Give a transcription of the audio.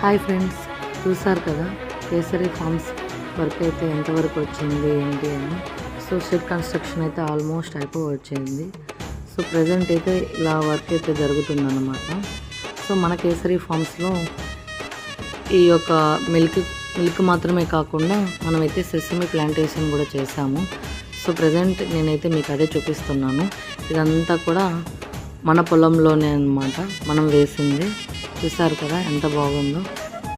Hi friends, చూసారు కదా kesari forms work అయితే ఎంతవరకు వచ్చింది ఏంటి అని. సో షెడ్ కన్స్ట్రక్షన్ అయితే ఆల్మోస్ట్ అయిపోవచ్చింది. సో ప్రజెంట్ అయితే ఇలా వర్క్ అయితే జరుగుతుందన్నమాట. సో మన కేసరి ఫార్మ్స్లో ఈ యొక్క మిల్క్ మాత్రమే కాకుండా మనమైతే సెసమి ప్లాంటేషన్ కూడా చేసాము. సో ప్రజెంట్ నేనైతే మీకు అదే చూపిస్తున్నాను. ఇదంతా కూడా మన పొలంలోనే అన్నమాట మనం వేసింది. చూసారు కదా ఎంత బాగుందో.